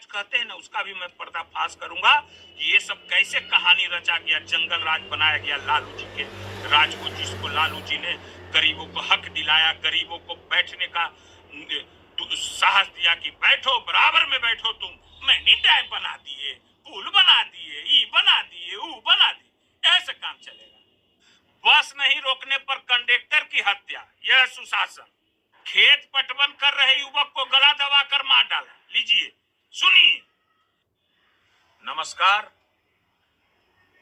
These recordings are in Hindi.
कहते हैं ना, उसका भी मैं पर्दाफाश करूंगा कि ये सब कैसे कहानी रचा गया, जंगल राज बनाया गया लालू जी के राज को, जिसको लालू जी ने गरीबों को हक दिलाया, गरीबों को बैठने का साहस दिया कि बैठो, बराबर में बैठो तुम। मैंने डैम बना दिए, पुल बना दिए, ई बना दिए, ऊ बना दिए, ऐसे काम चलेगा। बस नहीं रोकने पर कंडक्टर की हत्या, यह सुशासन। खेत पटवन कर रहे युवक को गला दबाकर मार डाला। लीजिए सुनिए। नमस्कार,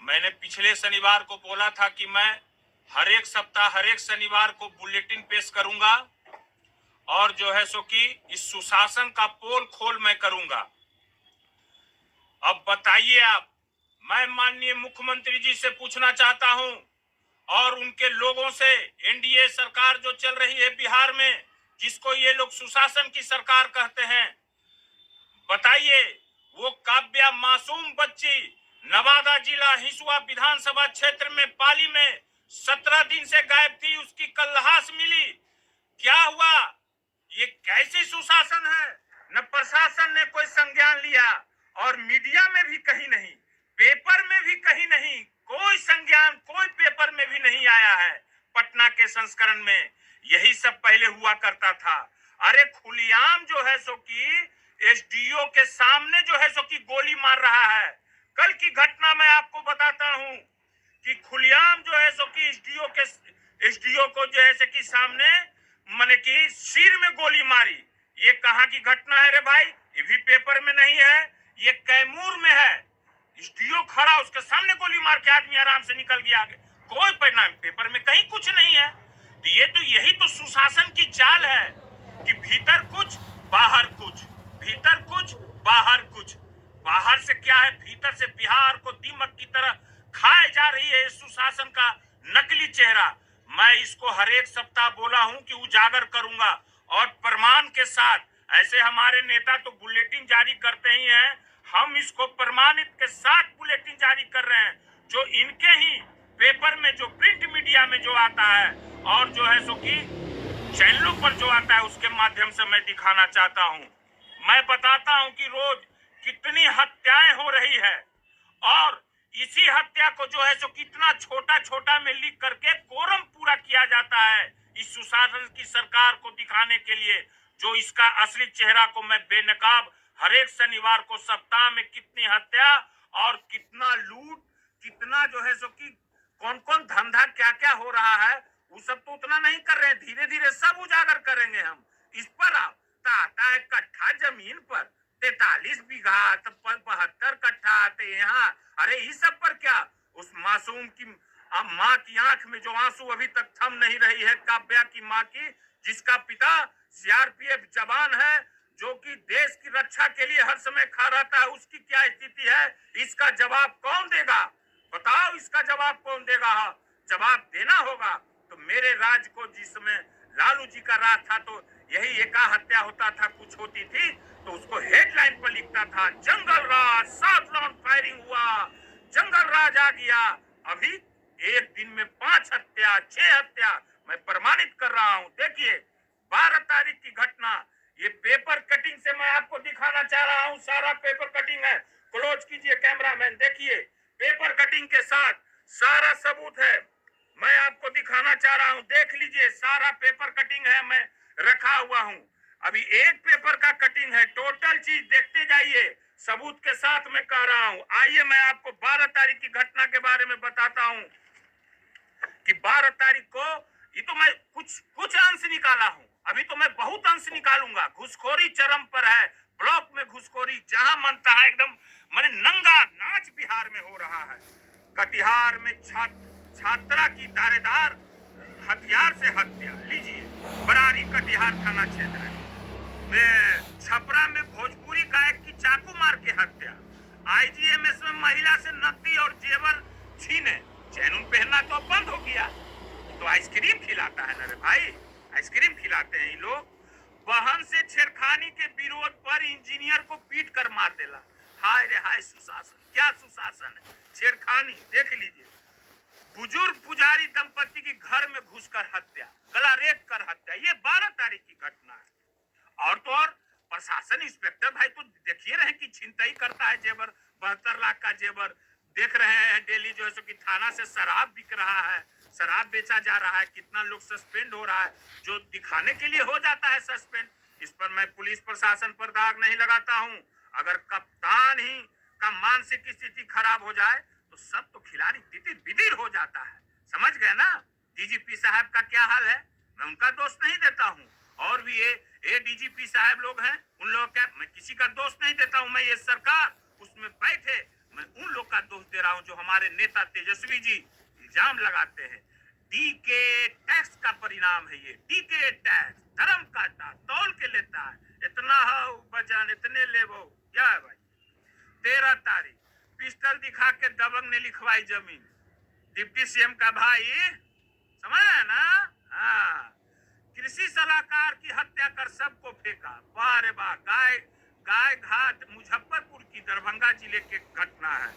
मैंने पिछले शनिवार को बोला था कि मैं हर एक सप्ताह हर एक शनिवार को बुलेटिन पेश करूंगा और जो है सो कि इस सुशासन का पोल खोल मैं करूंगा। अब बताइए आप, मैं माननीय मुख्यमंत्री जी से पूछना चाहता हूं और उनके लोगों से, एनडीए सरकार जो चल रही है बिहार में, जिसको ये लोग सुशासन की सरकार कहते हैं, बताइए वो काव्या मासूम बच्ची नवादा जिला हिसुआ विधानसभा क्षेत्र में पाली में 17 दिन से गायब थी, उसकी कल लाश मिली। क्या हुआ? ये कैसी सुशासन है? न प्रशासन ने कोई संज्ञान लिया और मीडिया में भी कहीं नहीं, पेपर में भी कहीं नहीं, कोई संज्ञान कोई पेपर में भी नहीं आया है। पटना के संस्करण में यही सब पहले हुआ करता था। अरे खुलेआम जो है सो कि एसडीओ के सामने जो है सो कि गोली मार रहा है। कल की घटना मैं आपको बताता हूं कि खुलेआम जो है सो कि एसडीओ को जो है सो कि सामने माने कि सिर में गोली मारी। ये कहां की घटना है रे भाई? ये भी पेपर में नहीं है, ये कैमूर में है। एसडीओ खड़ा, उसके सामने गोली मार के आदमी आराम से निकल गया आगे। कोई परिणाम पेपर में कहीं कुछ नहीं है। तो यही तो सुशासन की चाल है कि भीतर कुछ बाहर कुछ, भीतर कुछ बाहर कुछ। बाहर से क्या है, भीतर से बिहार को दीमक की तरह खाए जा रही है सुशासन का नकली चेहरा। मैं इसको हर एक सप्ताह बोला हूं कि उजागर करूंगा और प्रमाण के साथ। ऐसे हमारे नेता तो बुलेटिन जारी करते ही हैं, हम इसको प्रमाणित के साथ बुलेटिन जारी कर रहे हैं, जो इनके ही पेपर में, जो प्रिंट मीडिया में जो आता है और जो है सो कि चैनलों पर जो आता है, उसके माध्यम से मैं दिखाना चाहता हूं। मैं बताता हूं कि रोज कितनी हत्याएं हो रही है और इसी हत्या को जो है सो कितना छोटा छोटा में लिख करके कोरम पूरा किया जाता है इस सुशासन की सरकार को दिखाने के लिए, जो इसका असली चेहरा को मैं बेनकाब हर एक शनिवार को सप्ताह में कितनी हत्या और कितना लूट, कितना जो है सो कि कौन कौन धंधा क्या क्या हो रहा है, वो सब तो उतना नहीं कर रहे हैं। धीरे धीरे सब उजागर करेंगे हम। इस पर आता है कट्ठा जमीन पर 43 बीघा, 72 कट्ठा आते यहाँ। अरे इस सब पर क्या? उस मासूम की माँ की आंख में जो आंसू अभी तक थम नहीं रही है, काव्या की माँ की, जिसका पिता सीआरपीएफ जवान है, जो कि देश की रक्षा के लिए हर समय खड़ा रहता है, उसकी क्या स्थिति है? इसका जवाब कौन देगा? बताओ, इसका जवाब कौन देगा? जवाब देना होगा। तो मेरे राज को, जिसमें लालू जी का राज था, तो यही एका हत्या होता था, कुछ होती थी तो उसको हेडलाइन पर लिखता था, जंगल राज, 7 राउंड फायरिंग हुआ, जंगल राज आ गया। अभी एक दिन में 5 हत्या, 6 हत्या मैं प्रमाणित कर रहा हूं। देखिए 12 तारीख की घटना, ये पेपर कटिंग से मैं आपको दिखाना चाह रहा हूं। सारा पेपर कटिंग है, क्लोज कीजिए कैमरामैन, देखिए पेपर कटिंग के साथ सारा सबूत है। मैं आपको दिखाना चाह रहा हूं, देख लीजिए, सारा पेपर कटिंग है, मैं रखा हुआ हूं। अभी एक पेपर का कटिंग है, टोटल चीज देखते जाइए, सबूत के साथ मैं कह रहा हूं। आइए मैं आपको 12 तारीख की घटना के बारे में बताता हूं कि 12 तारीख को, ये तो मैं कुछ अंश निकाला हूं, अभी तो मैं बहुत अंश निकालूंगा। घुसखोरी चरम पर है, ब्लॉक में घुसखोरी जहां मनता है, एकदम माने नंगा नाच बिहार में हो रहा है। कटिहार में छात्रा की दारेदार हथियार से हत्या। लीजिए, बरारी कटिहार थाना क्षेत्र में। छपरा में भोजपुरी गायक की चाकू मार के हत्या। आईजीएमएस में महिला से नकदी और जेवर छीने, चैन पहनना तो बंद हो गया, तो आइसक्रीम खिलाता है ना रे भाई, आइसक्रीम खिलाते हैं ये लोग। बहन से छेड़खानी के विरोध पर इंजीनियर को पीट कर मार देला। हाय रे हाय सुशासन, क्या सुशासन है! छेड़खानी देख लीजिए। बुजुर्ग पुजारी दंपति की घर में घुसकर हत्या, गला रेत कर हत्या। ये 12 तारीख की घटना है। और तो और प्रशासन इंस्पेक्टर भाई तो देखिए रहे कि छिनतई करता है जेवर, 72 लाख का जेवर देख रहे हैं डेली जो है सो कि थाना से शराब बिक रहा है, शराब बेचा जा रहा है, कितना लोग सस्पेंड हो रहा है, जो दिखाने के लिए हो जाता है सस्पेंड। इस पर मैं पुलिस प्रशासन पर दाग नहीं लगाता हूं। अगर कप्तान ही का मानसिक स्थिति खराब हो जाए तो सब तो खिलाड़ी तितिर बिदिर हो जाता है, समझ गए ना। डीजीपी साहब का क्या हाल है, मैं उनका दोष नहीं देता हूं, और भी ये डीजीपी साहब लोग हैं, उन लोगों का मैं किसी का दोष नहीं देता हूं। मैं ये सरकार उसमें बैठे, मैं उन लोग का दोष दे रहा हूं जो हमारे नेता तेजस्वी जी इल्जाम लगाते हैं। डीके टैक्स का परिणाम है ये, डीके टैक्स धर्म काटा तौल के लेता है, इतना हो बजान इतने लेवो क्या है भाई। 13 तारीख पिस्टल दिखा के दबंग ने लिखवाई जमीन, डिप्टी सीएम का भाई, समझ रहे ना। हाँ, कृषि सलाहकार की हत्या कर सबको फेंका, वाह रे वाह। गाय गाय घाट मुजफ्फरपुर की दरभंगा जिले की घटना है।